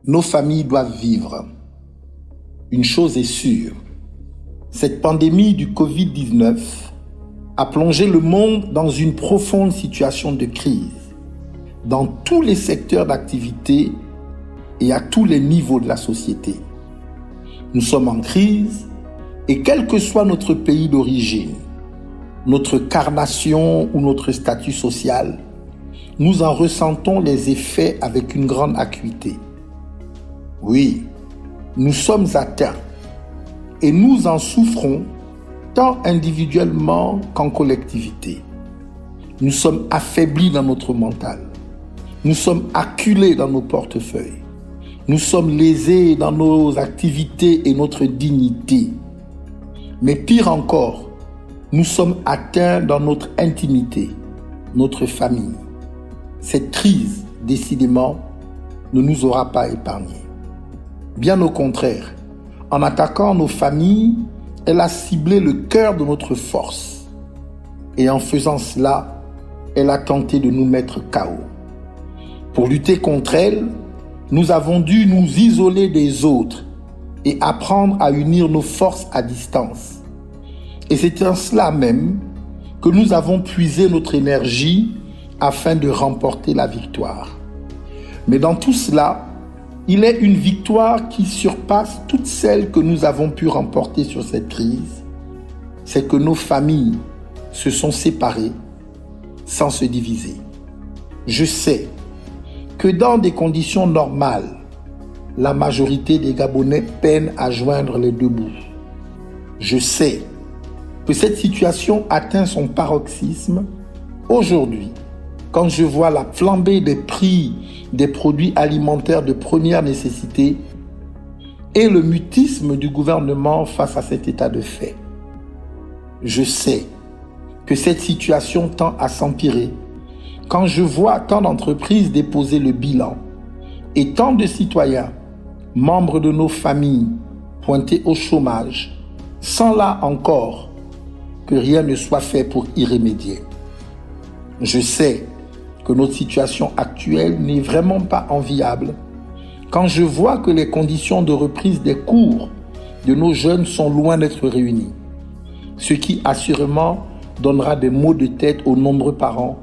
Nos familles doivent vivre. Une chose est sûre, cette pandémie du Covid-19 a plongé le monde dans une profonde situation de crise, dans tous les secteurs d'activité et à tous les niveaux de la société. Nous sommes en crise et quel que soit notre pays d'origine, notre carnation ou notre statut social, nous en ressentons les effets avec une grande acuité. Oui, nous sommes atteints et nous en souffrons tant individuellement qu'en collectivité. Nous sommes affaiblis dans notre mental. Nous sommes acculés dans nos portefeuilles. Nous sommes lésés dans nos activités et notre dignité. Mais pire encore, nous sommes atteints dans notre intimité, notre famille. Cette crise, décidément, ne nous aura pas épargnés. Bien au contraire, en attaquant nos familles, elle a ciblé le cœur de notre force. Et en faisant cela, elle a tenté de nous mettre KO. Pour lutter contre elle, nous avons dû nous isoler des autres et apprendre à unir nos forces à distance. Et c'est en cela même que nous avons puisé notre énergie afin de remporter la victoire. Mais dans tout cela, il est une victoire qui surpasse toutes celles que nous avons pu remporter sur cette crise. C'est que nos familles se sont séparées sans se diviser. Je sais que dans des conditions normales, la majorité des Gabonais peinent à joindre les deux bouts. Je sais que cette situation atteint son paroxysme aujourd'hui, quand je vois la flambée des prix des produits alimentaires de première nécessité et le mutisme du gouvernement face à cet état de fait. Je sais que cette situation tend à s'empirer quand je vois tant d'entreprises déposer le bilan et tant de citoyens, membres de nos familles, pointés au chômage, sans là encore que rien ne soit fait pour y remédier. Je sais que notre situation actuelle n'est vraiment pas enviable quand je vois que les conditions de reprise des cours de nos jeunes sont loin d'être réunies, ce qui assurément donnera des maux de tête aux nombreux parents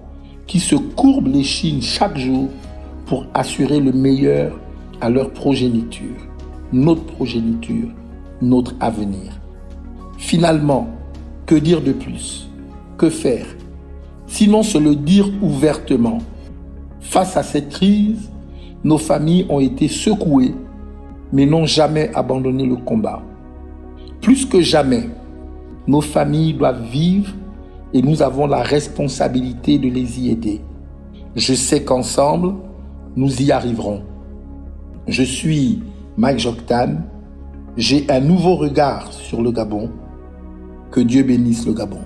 qui se courbent l'échine chaque jour pour assurer le meilleur à leur progéniture, notre avenir. Finalement, que dire de plus? Que faire? Sinon se le dire ouvertement. Face à cette crise, nos familles ont été secouées, mais n'ont jamais abandonné le combat. Plus que jamais, nos familles doivent vivre et nous avons la responsabilité de les y aider. Je sais qu'ensemble, nous y arriverons. Je suis Mike Joktan. J'ai un nouveau regard sur le Gabon. Que Dieu bénisse le Gabon.